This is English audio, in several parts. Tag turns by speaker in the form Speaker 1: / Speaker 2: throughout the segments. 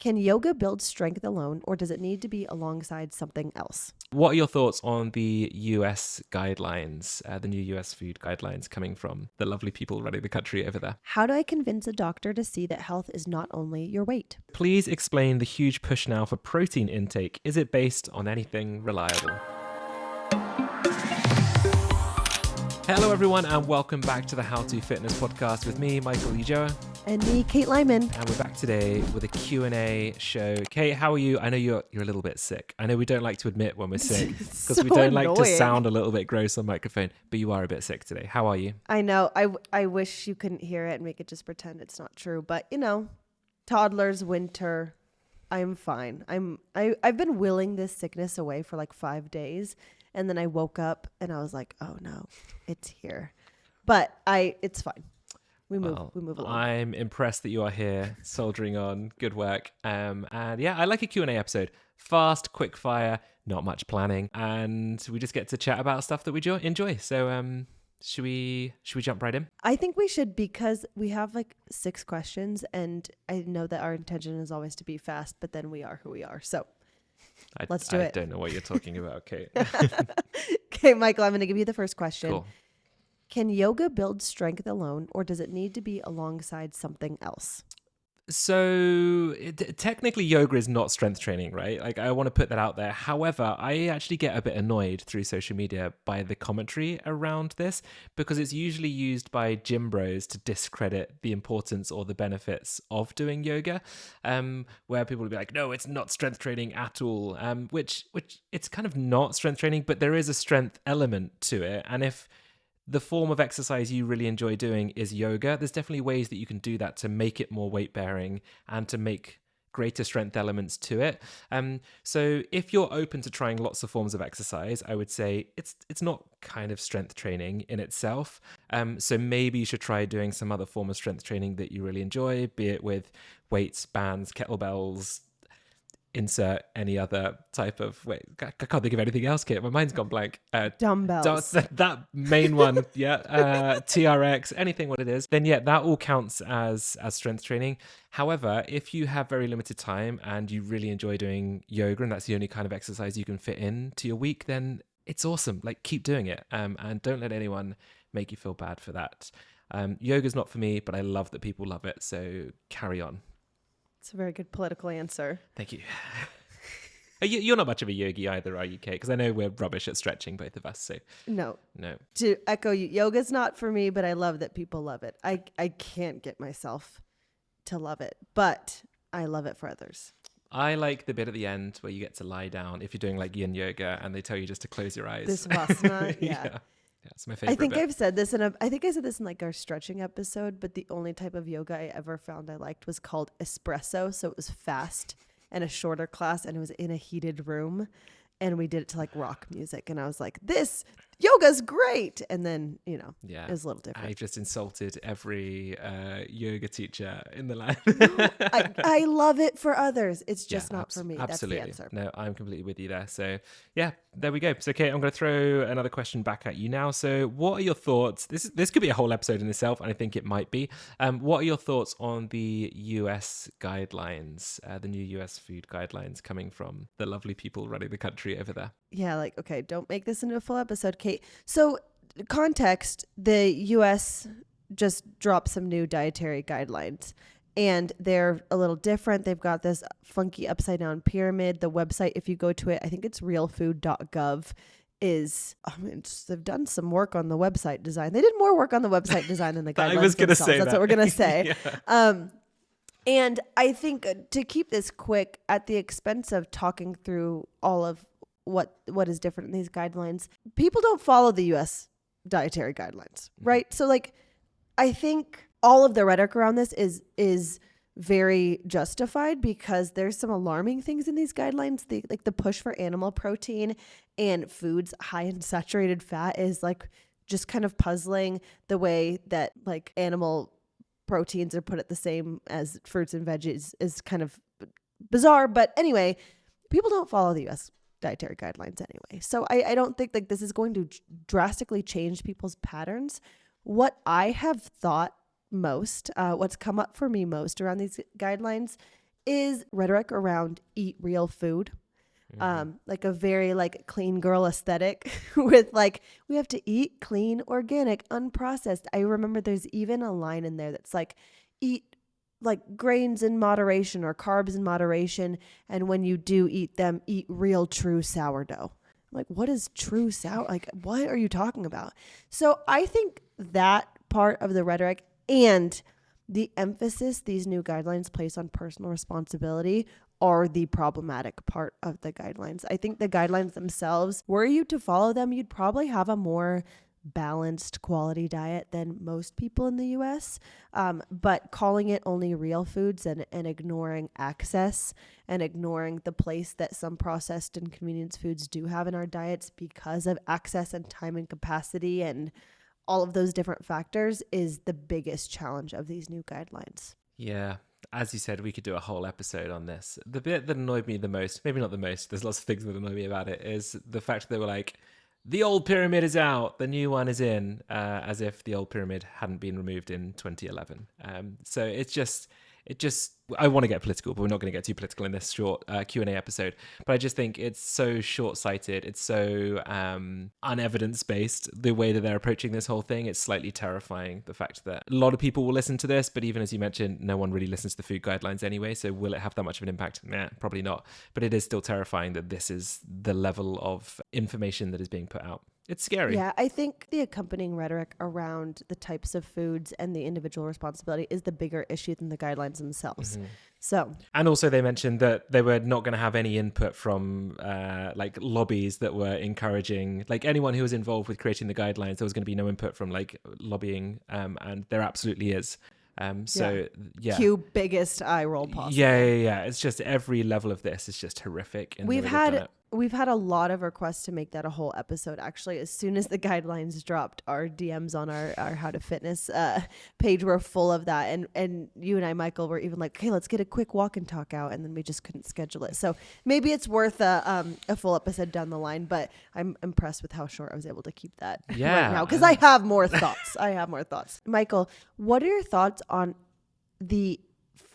Speaker 1: Can yoga build strength alone, or does it need to be alongside something else?
Speaker 2: What are your thoughts on the US guidelines, the new US food guidelines coming from the lovely people running the country over there?
Speaker 1: How do I convince a doctor to see that health is not only your weight?
Speaker 2: Please explain the huge push now for protein intake. Is it based on anything reliable? Hello everyone and welcome back to the How to Fitness podcast with me, Michael Ujoa.
Speaker 1: And me, Kate Lyman.
Speaker 2: And we're back today with a Q&A show. Kate, how are you? I know you're a little bit sick. I know we don't like to admit when we're sick because we don't like to sound a little bit gross on microphone, but you are a bit sick today. How are you?
Speaker 1: I know. I wish you couldn't hear it and we could just pretend it's not true. But, toddlers, winter, I'm fine. I've been willing this sickness away for like 5 days. And then I woke up and I was like, oh no, it's here. But it's fine. We move along.
Speaker 2: I'm impressed that you are here, soldiering on. Good work. And yeah, I like a Q&A episode. Fast, quick fire, not much planning. And we just get to chat about stuff that we enjoy. So should we jump right in?
Speaker 1: I think we should, because we have like 6 questions. And I know that our intention is always to be fast, but then we are who we are. So let's do it.
Speaker 2: I don't know what you're talking about, Kate.
Speaker 1: Okay, Michael, I'm going to give you the first question.
Speaker 2: Cool.
Speaker 1: Can yoga build strength alone, or does it need to be alongside something else?
Speaker 2: So technically yoga is not strength training, right? Like, I want to put that out there. However, I actually get a bit annoyed through social media by the commentary around this, because it's usually used by gym bros to discredit the importance or the benefits of doing yoga, where people will be like, no, it's not strength training at all, which it's kind of not strength training, but there is a strength element to it. And if the form of exercise you really enjoy doing is yoga, there's definitely ways that you can do that to make it more weight bearing and to make greater strength elements to it. So if you're open to trying lots of forms of exercise, I would say it's not kind of strength training in itself. So maybe you should try doing some other form of strength training that you really enjoy, be it with weights, bands, kettlebells, insert any other type of, I can't think of anything else, Kate. My mind's gone blank.
Speaker 1: Dumbbells.
Speaker 2: That main one, yeah. TRX, anything what it is, then yeah, that all counts as strength training. However, if you have very limited time and you really enjoy doing yoga and that's the only kind of exercise you can fit into your week, then it's awesome. Like, keep doing it, and don't let anyone make you feel bad for that. Yoga's not for me, but I love that people love it, so carry on.
Speaker 1: It's a very good political answer.
Speaker 2: Thank you. You're not much of a yogi either, are you, Kate? Because I know we're rubbish at stretching, both of us. So
Speaker 1: No.
Speaker 2: No.
Speaker 1: To echo you, yoga's not for me, but I love that people love it. I can't get myself to love it, but I love it for others.
Speaker 2: I like the bit at the end where you get to lie down if you're doing like yin yoga and they tell you just to close your eyes.
Speaker 1: This Vasana, yeah.
Speaker 2: Yeah, it's my favorite.
Speaker 1: I think
Speaker 2: bit.
Speaker 1: I've said this in like our stretching episode, but the only type of yoga I ever found I liked was called espresso. So it was fast and a shorter class, and it was in a heated room, and we did it to like rock music, and I was like, this yoga's great. And then, it was a little different.
Speaker 2: I just insulted every yoga teacher in the land.
Speaker 1: I love it for others. It's just not for me.
Speaker 2: Absolutely.
Speaker 1: That's the answer.
Speaker 2: No, I'm completely with you there. So yeah, there we go. So Kate, I'm going to throw another question back at you now. So what are your thoughts? This could be a whole episode in itself, and I think it might be. What are your thoughts on the US guidelines, the new US food guidelines coming from the lovely people running the country over there?
Speaker 1: Yeah, like, okay, don't make this into a full episode, Kate. So context, the US just dropped some new dietary guidelines, and they're a little different. They've got this funky upside down pyramid. The website, if you go to it, I think it's realfood.gov, they've done some work on the website design. They did more work on the website design than the guidelines
Speaker 2: I was going to say
Speaker 1: That's what we're going to say.
Speaker 2: Yeah.
Speaker 1: And I think to keep this quick, at the expense of talking through all of what is different in these guidelines, people don't follow the US dietary guidelines, right? So like, I think all of the rhetoric around this is very justified, because there's some alarming things in these guidelines. The push for animal protein and foods high in saturated fat is like just kind of puzzling. The way that like animal proteins are put at the same as fruits and veggies is kind of bizarre. But anyway, people don't follow the US dietary guidelines anyway. So I don't think like this is going to drastically change people's patterns. What I have thought most, what's come up for me most around these guidelines is rhetoric around eat real food. Like a very like clean girl aesthetic with like, we have to eat clean, organic, unprocessed. I remember there's even a line in there that's like, eat like grains in moderation or carbs in moderation. And when you do eat them, eat real true sourdough. I'm like, what is true sour? Like, what are you talking about? So I think that part of the rhetoric and the emphasis these new guidelines place on personal responsibility are the problematic part of the guidelines. I think the guidelines themselves, were you to follow them, you'd probably have a more balanced quality diet than most people in the US. But calling it only real foods and ignoring access and ignoring the place that some processed and convenience foods do have in our diets because of access and time and capacity and all of those different factors is the biggest challenge of these new guidelines.
Speaker 2: Yeah. As you said, we could do a whole episode on this. The bit that annoyed me the most, maybe not the most, there's lots of things that annoy me about it, is the fact that they were like, the old pyramid is out, the new one is in, as if the old pyramid hadn't been removed in 2011. So it's just, I want to get political, but we're not going to get too political in this short Q&A episode. But I just think it's so short-sighted. It's so unevidence-based, the way that they're approaching this whole thing. It's slightly terrifying, the fact that a lot of people will listen to this, but even as you mentioned, no one really listens to the food guidelines anyway. So will it have that much of an impact? Nah, probably not. But it is still terrifying that this is the level of information that is being put out. It's scary.
Speaker 1: Yeah, I think the accompanying rhetoric around the types of foods and the individual responsibility is the bigger issue than the guidelines themselves. So,
Speaker 2: and also they mentioned that they were not going to have any input from like lobbies that were encouraging, like anyone who was involved with creating the guidelines, there was going to be no input from like lobbying, and there absolutely is. Yeah.
Speaker 1: Cue biggest eye roll possible.
Speaker 2: Yeah. It's just every level of this is just horrific.
Speaker 1: We've had a lot of requests to make that a whole episode. Actually, as soon as the guidelines dropped, our DMs on our How to Fitness page were full of that. And you and I, Michael, were even like, okay, let's get a quick walk and talk out. And then we just couldn't schedule it. So maybe it's worth a full episode down the line. But I'm impressed with how short I was able to keep that right now. Because I have more thoughts. Michael, what are your thoughts on the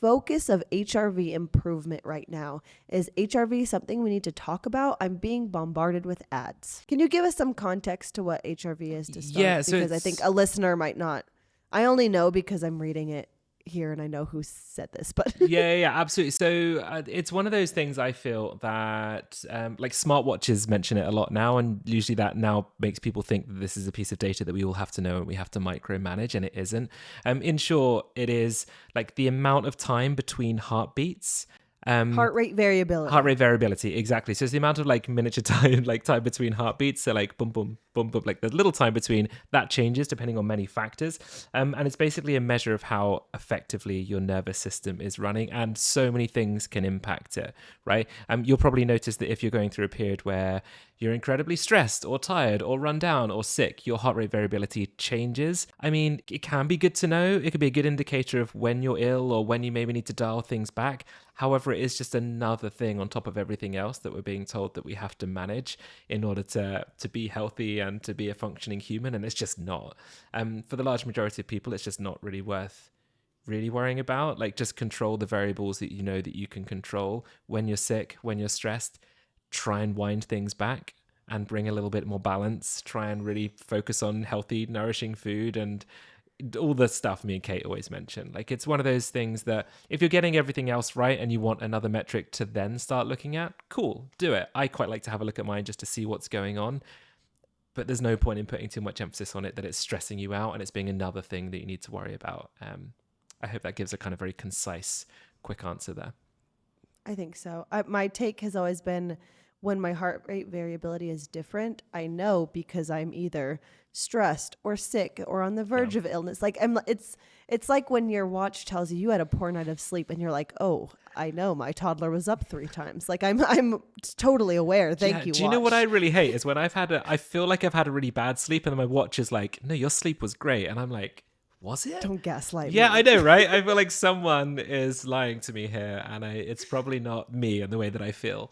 Speaker 1: focus of HRV improvement right now? Is HRV something we need to talk about? I'm being bombarded with ads. Can you give us some context to what HRV is to start?
Speaker 2: Yeah, so
Speaker 1: because I think a listener might not. I only know because I'm reading it here and I know who said this, but
Speaker 2: yeah, absolutely. So it's one of those things I feel that like smartwatches mention it a lot now, and usually that now makes people think that this is a piece of data that we all have to know and we have to micromanage, and it isn't. In short, it is like the amount of time between heartbeats.
Speaker 1: Heart rate variability,
Speaker 2: exactly. So it's the amount of like miniature time, like time between heartbeats. So like boom, boom, boom, boom, like the little time between that changes depending on many factors. And it's basically a measure of how effectively your nervous system is running, and so many things can impact it, right? You'll probably notice that if you're going through a period where you're incredibly stressed or tired or run down or sick, your heart rate variability changes. I mean, it can be good to know. It could be a good indicator of when you're ill or when you maybe need to dial things back. However, it is just another thing on top of everything else that we're being told that we have to manage in order to be healthy and to be a functioning human. And it's just not. For the large majority of people, it's just not really worth really worrying about. Like, just control the variables that you know that you can control. When you're sick, when you're stressed, try and wind things back and bring a little bit more balance. Try and really focus on healthy, nourishing food and all the stuff me and Kate always mention. Like, it's one of those things that if you're getting everything else right and you want another metric to then start looking at, cool, do it. I quite like to have a look at mine just to see what's going on. But there's no point in putting too much emphasis on it that it's stressing you out and it's being another thing that you need to worry about. I hope that gives a kind of very concise, quick answer there.
Speaker 1: I think so. My take has always been, when my heart rate variability is different, I know because I'm either stressed or sick or on the verge of illness. Like, it's like when your watch tells you had a poor night of sleep and you're like, oh, I know my toddler was up 3 times. Like, I'm totally aware. Thank you.
Speaker 2: Do you know what I really hate is when I feel like I've had a really bad sleep and then my watch is like, no, your sleep was great. And I'm like, Was it?
Speaker 1: Don't gaslight
Speaker 2: Yeah,
Speaker 1: me.
Speaker 2: I know, right? I feel like someone is lying to me here, and it's probably not me in the way that I feel.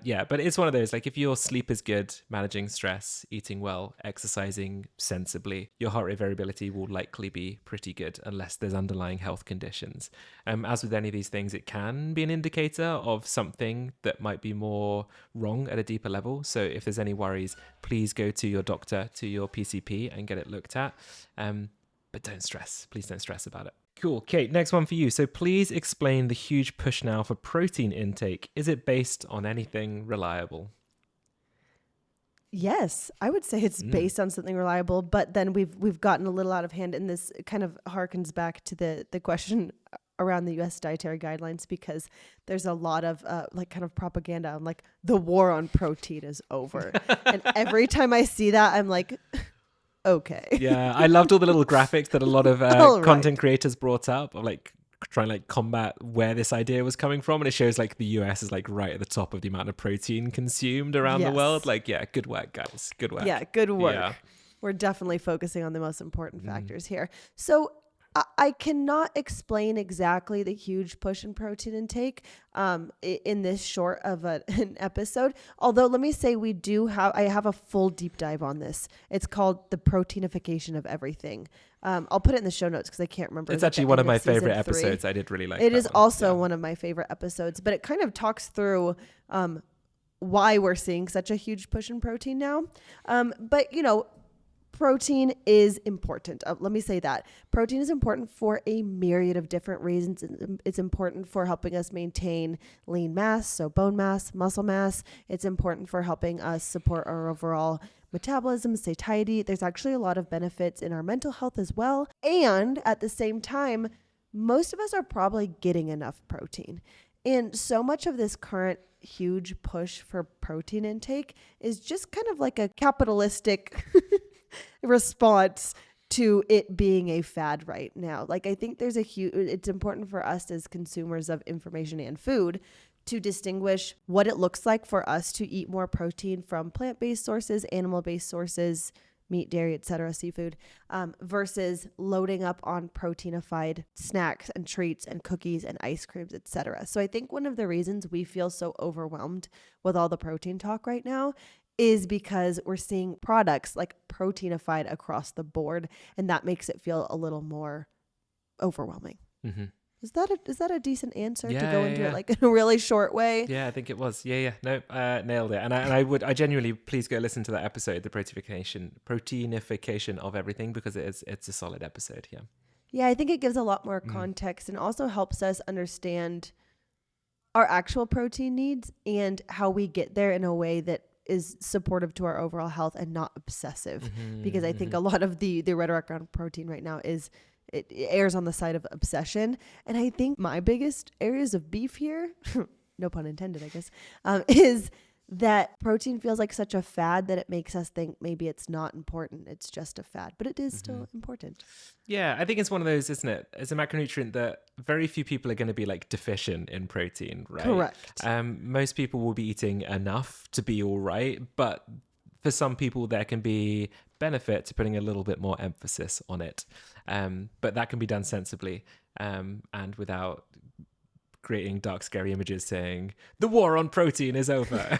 Speaker 2: Yeah, but it's one of those, like, if your sleep is good, managing stress, eating well, exercising sensibly, your heart rate variability will likely be pretty good unless there's underlying health conditions. As with any of these things, it can be an indicator of something that might be more wrong at a deeper level. So if there's any worries, please go to your doctor, to your PCP, and get it looked at. But don't stress. Please don't stress about it. Cool. Kate, next one for you. So please explain the huge push now for protein intake. Is it based on anything reliable?
Speaker 1: Yes, I would say it's based on something reliable, but then we've gotten a little out of hand, and this kind of harkens back to the question around the US Dietary Guidelines, because there's a lot of like kind of propaganda on like the war on protein is over. And every time I see that, I'm like, okay.
Speaker 2: Yeah, I loved all the little graphics that a lot of content creators brought up of like trying to like combat where this idea was coming from, and it shows like the US is like right at the top of the amount of protein consumed around the world. Like, yeah, good work, guys. Good work.
Speaker 1: Yeah, good work.
Speaker 2: Yeah.
Speaker 1: We're definitely focusing on the most important factors here. So I cannot explain exactly the huge push in protein intake in this short of an episode. Although let me say I have a full deep dive on this. It's called the proteinification of everything. I'll put it in the show notes because I can't remember.
Speaker 2: It's actually one of my favorite episodes. I did really like it.
Speaker 1: It is also one of my favorite episodes, but it kind of talks through why we're seeing such a huge push in protein now. But, you know, protein is important. Let me say that. Protein is important for a myriad of different reasons. It's important for helping us maintain lean mass, so bone mass, muscle mass. It's important for helping us support our overall metabolism, satiety. There's actually a lot of benefits in our mental health as well. And at the same time, most of us are probably getting enough protein. And so much of this current huge push for protein intake is just kind of like a capitalistic response to it being a fad right now. Like, I think it's important for us as consumers of information and food to distinguish what it looks like for us to eat more protein from plant-based sources, animal-based sources, meat, dairy, etc., seafood, versus loading up on proteinified snacks and treats and cookies and ice creams, etc. So I think one of the reasons we feel so overwhelmed with all the protein talk right now is because we're seeing products like proteinified across the board, and that makes it feel a little more overwhelming. Mm-hmm. Is that a decent answer to go into it like in a really short way?
Speaker 2: Yeah, I think it was. Yeah. No, nailed it. And I genuinely, please go listen to that episode, the proteinification of everything, because it's a solid episode. Yeah.
Speaker 1: Yeah, I think it gives a lot more context and also helps us understand our actual protein needs and how we get there in a way that is supportive to our overall health and not obsessive. Because I think a lot of the rhetoric on protein right now it airs on the side of obsession. And I think my biggest areas of beef here, no pun intended, I guess, is that protein feels like such a fad that it makes us think maybe it's not important. It's just a fad, but it is still important.
Speaker 2: Yeah, I think it's one of those, isn't it? It's a macronutrient that very few people are going to be like deficient in protein, right?
Speaker 1: Correct.
Speaker 2: Most people will be eating enough to be all right, but for some people there can be benefit to putting a little bit more emphasis on it. But that can be done sensibly and without creating dark, scary images saying the war on protein is over.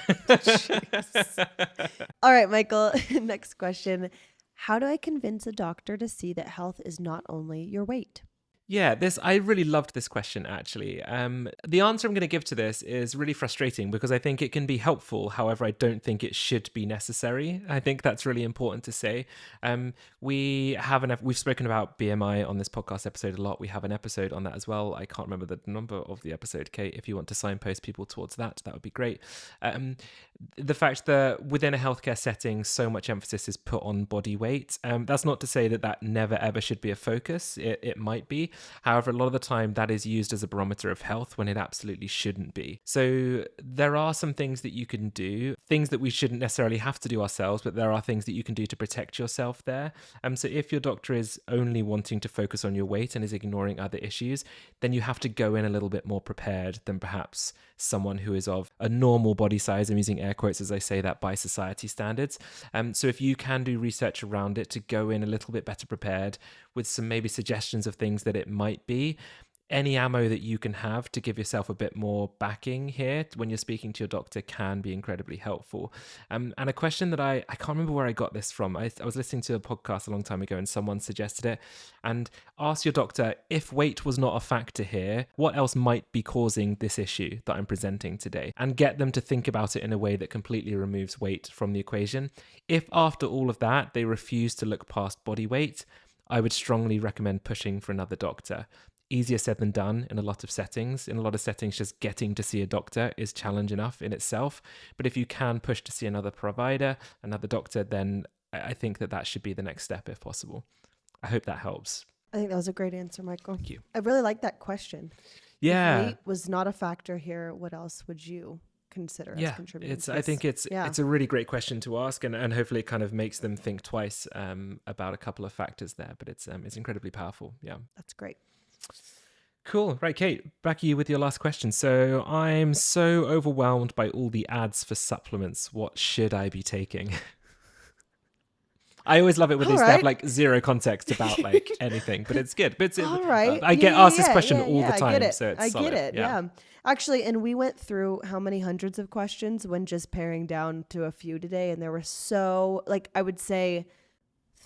Speaker 1: All right, Michael, next question. How do I convince a doctor to see that health is not only your weight?
Speaker 2: Yeah, I really loved this question, actually. The answer I'm going to give to this is really frustrating because I think it can be helpful. However, I don't think it should be necessary. I think that's really important to say. We've spoken about BMI on this podcast episode a lot. We have an episode on that as well. I can't remember the number of the episode, Kate. If you want to signpost people towards that would be great. The fact that within a healthcare setting, so much emphasis is put on body weight. That's not to say that never ever should be a focus. It might be. However, a lot of the time that is used as a barometer of health when it absolutely shouldn't be. So there are some things that you can do, things that we shouldn't necessarily have to do ourselves, but there are things that you can do to protect yourself there. So if your doctor is only wanting to focus on your weight and is ignoring other issues, then you have to go in a little bit more prepared than perhaps someone who is of a normal body size. I'm using air quotes as I say that by society standards. So if you can do research around it to go in a little bit better prepared with some maybe suggestions of things that it might be, any ammo that you can have to give yourself a bit more backing here when you're speaking to your doctor can be incredibly helpful. And a question that I can't remember where I got this from. I was listening to a podcast a long time ago and someone suggested it. And ask your doctor, if weight was not a factor here, what else might be causing this issue that I'm presenting today? And get them to think about it in a way that completely removes weight from the equation. If after all of that, they refuse to look past body weight, I would strongly recommend pushing for another doctor. Easier said than done in a lot of settings. In a lot of settings, just getting to see a doctor is challenge enough in itself. But if you can push to see another provider, another doctor, then I think that should be the next step if possible. I hope that helps.
Speaker 1: I think that was a great answer, Michael.
Speaker 2: Thank you.
Speaker 1: I really like that question.
Speaker 2: Yeah.
Speaker 1: If weight was not a factor here, what else would you consider as contributing to this?
Speaker 2: I think it's a really great question to ask, and hopefully it kind of makes them think twice about a couple of factors there. But it's incredibly powerful. Yeah.
Speaker 1: That's great.
Speaker 2: Cool. Right, Kate, back to you with your last question. So I'm so overwhelmed by all the ads for supplements. What should I be taking? I always love it when they have like zero context about like anything, but it's good. But
Speaker 1: all right.
Speaker 2: I get asked this question all the time.
Speaker 1: I get it.
Speaker 2: So it's
Speaker 1: I
Speaker 2: solid.
Speaker 1: get it. Yeah. Actually, and we went through how many hundreds of questions when just paring down to a few today. And there were so, like, I would say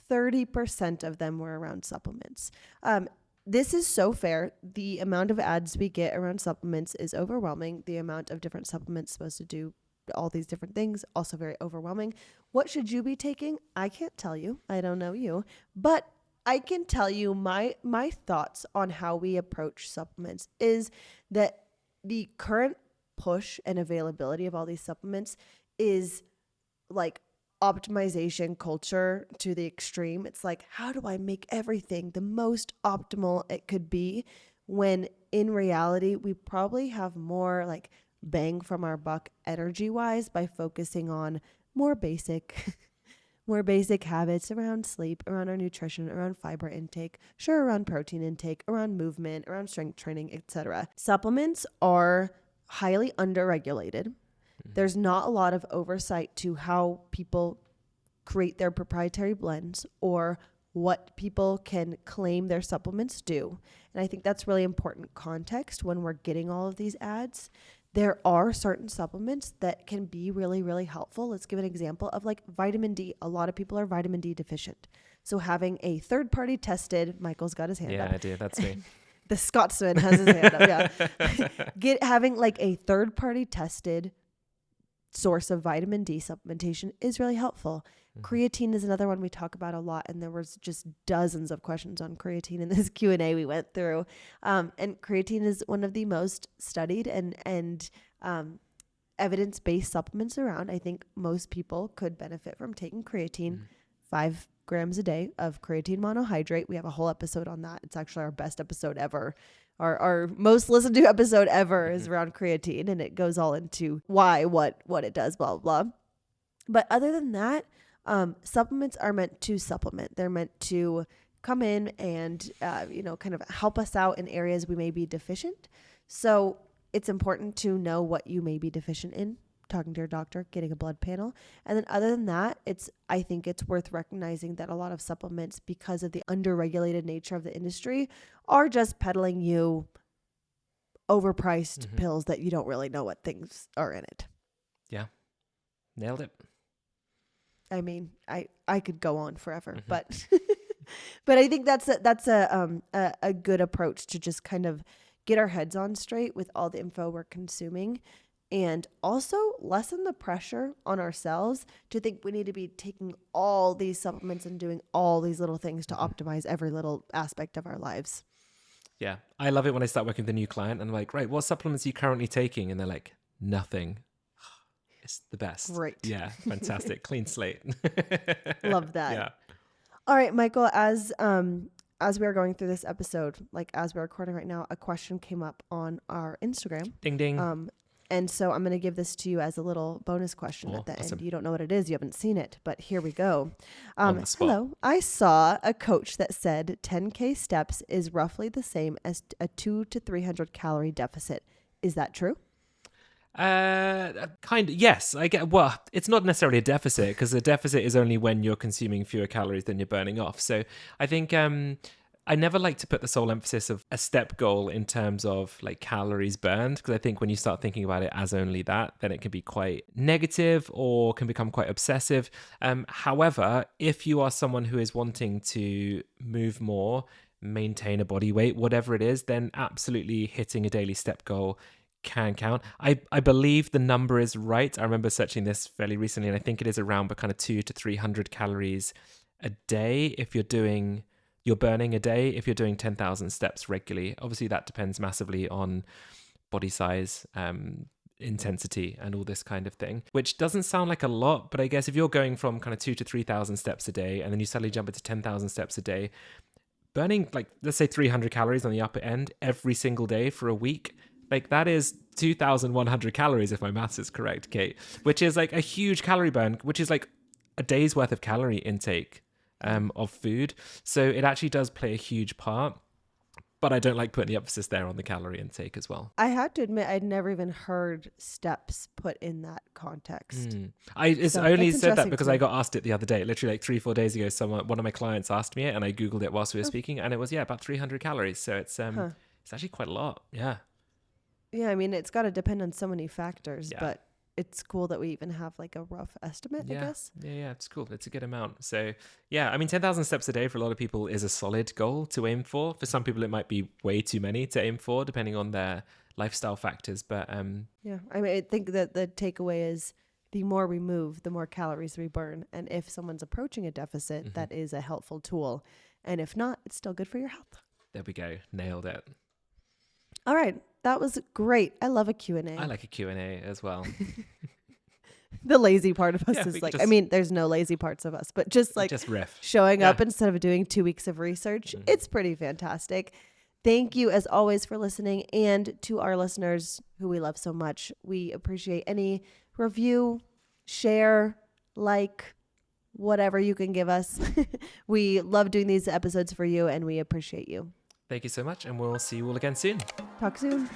Speaker 1: 30% of them were around supplements. This is so fair. The amount of ads we get around supplements is overwhelming. The amount of different supplements supposed to do all these different things, also very overwhelming. What should you be taking? I can't tell you. I don't know you. But I can tell you my thoughts on how we approach supplements is that the current push and availability of all these supplements is like optimization culture to the extreme. It's like, how do I make everything the most optimal it could be, when in reality we probably have more like bang from our buck energy wise by focusing on more basic habits around sleep, around our nutrition, around fiber intake, sure, around protein intake, around movement, around strength training, etc. Supplements are highly underregulated. There's not a lot of oversight to how people create their proprietary blends or what people can claim their supplements do. And I think that's really important context when we're getting all of these ads. There are certain supplements that can be really, really helpful. Let's give an example of like vitamin D. A lot of people are vitamin D deficient. So having a third-party tested, Michael's got his hand up.
Speaker 2: Yeah, I do. That's me.
Speaker 1: The Scotsman has his hand up, yeah. Having like a third-party tested source of vitamin D supplementation is really helpful. Creatine is another one we talk about a lot, and there was just dozens of questions on creatine in this Q&A we went through. And creatine is one of the most studied and evidence-based supplements around. I think most people could benefit from taking creatine, 5 grams a day of creatine monohydrate. We have a whole episode on that. It's actually our best episode ever. Our most listened to episode ever is around creatine, and it goes all into why, what it does, blah, blah, blah. But other than that, supplements are meant to supplement. They're meant to come in and, kind of help us out in areas we may be deficient. So it's important to know what you may be deficient in, talking to your doctor, getting a blood panel. And then other than that, I think it's worth recognizing that a lot of supplements, because of the underregulated nature of the industry, are just peddling you overpriced pills that you don't really know what things are in it.
Speaker 2: Yeah. Nailed it.
Speaker 1: I mean, I could go on forever, but but I think that's a good approach to just kind of get our heads on straight with all the info we're consuming, and also lessen the pressure on ourselves to think we need to be taking all these supplements and doing all these little things to optimize every little aspect of our lives.
Speaker 2: Yeah. I love it when I start working with a new client and I'm like, right, what supplements are you currently taking? And they're like, nothing. It's the best.
Speaker 1: Great.
Speaker 2: Yeah. Fantastic. Clean slate.
Speaker 1: Love that.
Speaker 2: Yeah.
Speaker 1: All right, Michael, as as we are going through this episode, like as we're recording right now, a question came up on our Instagram.
Speaker 2: Ding, ding.
Speaker 1: And so I'm going to give this to you as a little bonus question at the
Speaker 2: awesome.
Speaker 1: end. You don't know what it is. You haven't seen it, but here we go.
Speaker 2: On the spot.
Speaker 1: Hello. I saw a coach that said 10K steps is roughly the same as a 200 to 300 calorie deficit. Is that true?
Speaker 2: Kind of, yes. I get. Well, it's not necessarily a deficit, because a deficit is only when you're consuming fewer calories than you're burning off. So I think I never like to put the sole emphasis of a step goal in terms of like calories burned, because I think when you start thinking about it as only that, then it can be quite negative or can become quite obsessive. However, if you are someone who is wanting to move more, maintain a body weight, whatever it is, then absolutely hitting a daily step goal can count. I believe the number is right. I remember searching this fairly recently, and I think it is around but kind of 200 to 300 calories a day if you're burning a day if you're doing 10,000 steps regularly. Obviously, that depends massively on body size, intensity, and all this kind of thing, which doesn't sound like a lot, but I guess if you're going from kind of 2,000 to 3,000 steps a day, and then you suddenly jump into 10,000 steps a day, burning like, let's say 300 calories on the upper end every single day for a week, like that is 2,100 calories if my maths is correct, Kate, which is like a huge calorie burn, which is like a day's worth of calorie intake of food. So it actually does play a huge part, but I don't like putting the emphasis there on the calorie intake as well.
Speaker 1: I had to admit, I'd never even heard steps put in that context.
Speaker 2: I
Speaker 1: So
Speaker 2: only
Speaker 1: that's
Speaker 2: said that
Speaker 1: interesting
Speaker 2: because
Speaker 1: to
Speaker 2: I
Speaker 1: me.
Speaker 2: got asked it the other day, literally like 3-4 days ago. One of my clients asked me it, and I Googled it whilst we were speaking, and it was, about 300 calories. So it's actually quite a lot. Yeah.
Speaker 1: Yeah, I mean, it's got to depend on so many factors,
Speaker 2: Yeah.
Speaker 1: but it's cool that we even have like a rough estimate, I guess.
Speaker 2: Yeah, it's cool. It's a good amount. So yeah, I mean, 10,000 steps a day for a lot of people is a solid goal to aim for. For some people, it might be way too many to aim for, depending on their lifestyle factors. But
Speaker 1: Yeah, I mean, I think that the takeaway is the more we move, the more calories we burn. And if someone's approaching a deficit, that is a helpful tool. And if not, it's still good for your health.
Speaker 2: there we go. Nailed it.
Speaker 1: All right. That was great. I love a Q&A.
Speaker 2: I like a Q&A as well.
Speaker 1: The lazy part of us
Speaker 2: Yeah,
Speaker 1: is
Speaker 2: we
Speaker 1: like,
Speaker 2: just-
Speaker 1: I mean, there's no lazy parts of us, but just like
Speaker 2: Just riff.
Speaker 1: showing up
Speaker 2: Yeah.
Speaker 1: instead of doing 2 weeks of research, it's pretty fantastic. Thank you as always for listening. And to our listeners who we love so much, we appreciate any review, share, like, whatever you can give us. We love doing these episodes for you and we appreciate you.
Speaker 2: Thank you so much, and we'll see you all again soon.
Speaker 1: Talk soon.